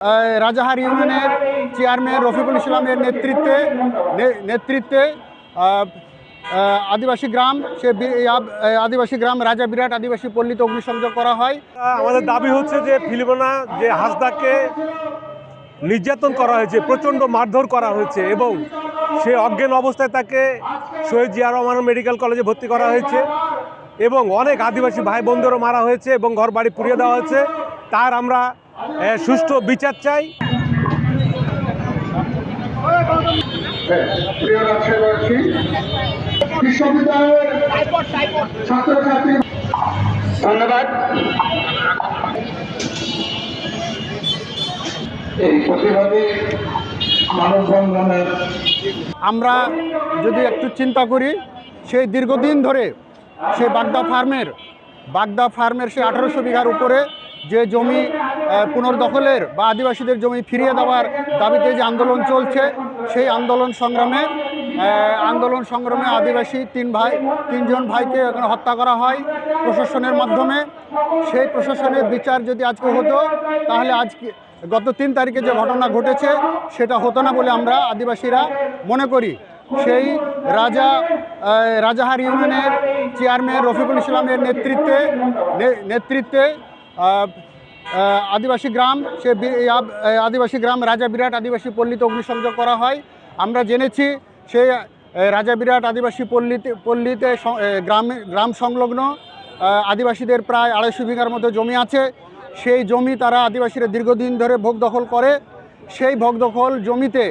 রাজাহার ইউনিয়নের চেয়ারম্যান রফিকুল ইসলামের নেতৃত্বে আদিবাসী গ্রাম রাজা বিরাট আদিবাসী পল্লীতে অগ্নিসংযোগ করা হয়। আমাদের দাবি হচ্ছে যে ফিলিমোনা যে হাসদাকে নির্যাতন করা হয়েছে, প্রচণ্ড মারধর করা হয়েছে এবং সে অজ্ঞান অবস্থায় তাকে শহীদ জিয়া রহমান মেডিকেল কলেজে ভর্তি করা হয়েছে এবং অনেক আদিবাসী ভাই বোনদেরও মারা হয়েছে এবং ঘর বাড়ি পুড়িয়ে দেওয়া হয়েছে। তার আমরা সুষ্ঠু বিচার চাই। ধন্যবাদ। এই প্রতিবাদী মানববন্ধনের আমরা যদি একটু চিন্তা করি, সেই দীর্ঘদিন ধরে সেই বাগদা ফার্মের সেই 1800 বিঘার উপরে যে জমি পুনর্দখলের বা আদিবাসীদের জমি ফিরিয়ে দেওয়ার দাবিতে যে আন্দোলন চলছে, সেই আন্দোলন সংগ্রামে আদিবাসী তিনজন ভাইকে এখানে হত্যা করা হয় প্রশাসনের মাধ্যমে। সেই প্রশাসনের বিচার যদি আজকে হতো, তাহলে আজকে গত 3 তারিখে যে ঘটনা ঘটেছে সেটা হতো না বলে আমরা আদিবাসীরা মনে করি। সেই রাজাহার ইউনিয়নের চেয়ারম্যান রফিকুল ইসলামের নেতৃত্বে আদিবাসী গ্রাম রাজা বিরাট আদিবাসী পল্লীতে অগ্নিসংযোগ করা হয়। আমরা জেনেছি সেই রাজা বিরাট আদিবাসী পল্লীতে গ্রাম সংলগ্ন আদিবাসীদের প্রায় 250 বিঘার মতো জমি আছে। সেই জমি তারা আদিবাসীরা দীর্ঘদিন ধরে ভোগ দখল করে। সেই ভোগ দখল জমিতে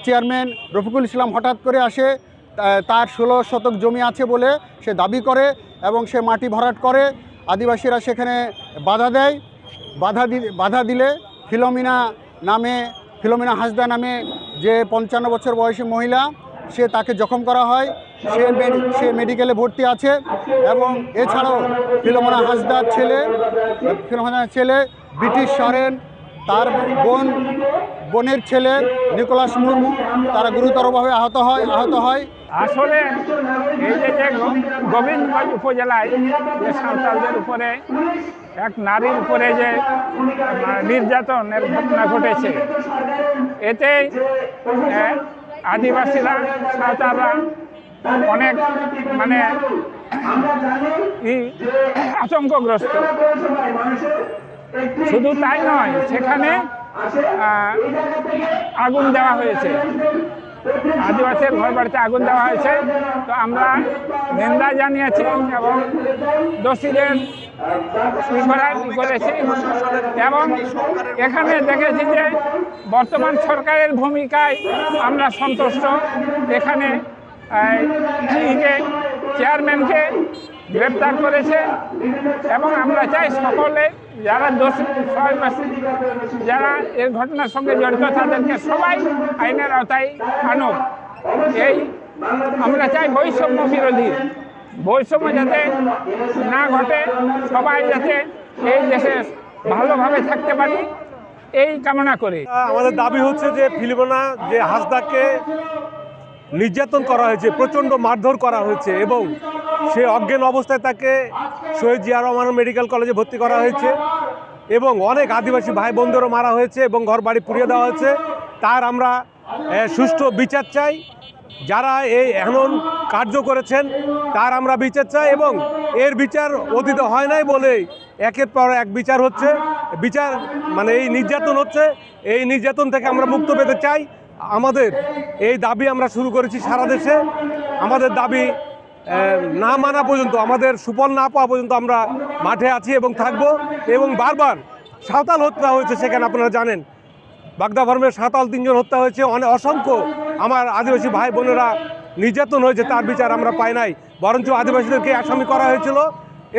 চেয়ারম্যান রফিকুল ইসলাম হঠাৎ করে আসে, তার 16 শতক জমি আছে বলে সে দাবি করে এবং সে মাটি ভরাট করে। আদিবাসীরা সেখানে বাধা দেয়। বাধা দিলে ফিলোমিনা হাসদা নামে যে 55 বছর বয়সী মহিলা, তাকে জখম করা হয়। সে মেডিকেলে ভর্তি আছে এবং এছাড়াও ফিলোমিনা হাসদার ছেলে ব্রিটিশ সরেন, তার বোনের ছেলে নিকোলাস মুর্মু, তারা গুরুতরভাবে আহত হয়। আসলে এই যে গোবিন্দগঞ্জ উপজেলায় যে সাঁওতালদের উপরে এক নারীর উপরে যে নির্যাতনের ঘটনা ঘটেছে, এতে আদিবাসীরা সাঁওতালরা অনেক আতঙ্কগ্রস্ত। শুধু তাই নয়, সেখানে আগুন দেওয়া হয়েছে, আদিবাসীর ঘর বাড়িতে আগুন দেওয়া হয়েছে। তো আমরা নিন্দা জানিয়েছি এবং দোষীদের করেছি এবং এখানে দেখেছি যে বর্তমান সরকারের ভূমিকায় আমরা সন্তুষ্ট। এখানে চেয়ারম্যানকে গ্রেপ্তার করেছে এবং আমরা চাই সকলে যারা দোষী যারা এর ঘটনার সঙ্গে জড়িত তাদেরকে সবাই আইনের আওতায় আনুক। আমরা চাই বৈষম্য যাতে না ঘটে, সবাই যাতে এই দেশে ভালোভাবে থাকতে পারি, এই কামনা করি। আমাদের দাবি হচ্ছে যে ফিলিমোনা যে হাসদাকে নির্যাতন করা হয়েছে, প্রচণ্ড মারধর করা হয়েছে এবং সে অজ্ঞান অবস্থায় তাকে শহীদ জিয়া রহমান মেডিকেল কলেজে ভর্তি করা হয়েছে এবং অনেক আদিবাসী ভাই বোনদেরও মারা হয়েছে এবং ঘর বাড়ি পুড়িয়ে দেওয়া হয়েছে। তার আমরা সুষ্ঠু বিচার চাই। যারা এই এমন কার্য করেছেন তার আমরা বিচার চাই এবং এর বিচার অতীতে হয় নাই বলে একের পর এক বিচার হচ্ছে, এই নির্যাতন হচ্ছে। এই নির্যাতন থেকে আমরা মুক্ত পেতে চাই। আমাদের এই দাবি আমরা শুরু করেছি সারা দেশে। আমাদের দাবি না মানা পর্যন্ত, আমাদের সুফল না পাওয়া পর্যন্ত আমরা মাঠে আছি এবং থাকব। এবং বারবার সাঁওতাল হত্যা হয়েছে, সেখানে আপনারা জানেন বাগদা ফার্মের সাঁওতাল 3 জন হত্যা হয়েছে। অসংখ্য আমার আদিবাসী ভাই বোনেরা নির্যাতন হয়েছে, তার বিচার আমরা পাই নাই। বরঞ্চ আদিবাসীদেরকে আসামি করা হয়েছিল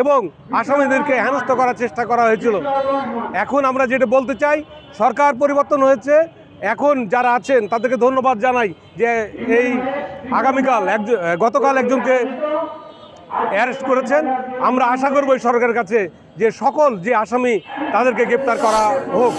এবং আসামিদেরকে হেনস্থা করার চেষ্টা করা হয়েছিল। এখন আমরা যেটা বলতে চাই, সরকার পরিবর্তন হয়েছে, এখন যারা আছেন তাদেরকে ধন্যবাদ জানাই যে গতকাল একজনকে অ্যারেস্ট করেছেন। আমরা আশা করব এই সরকারের কাছে যে সকল যে আসামি তাদেরকে গ্রেপ্তার করা হোক।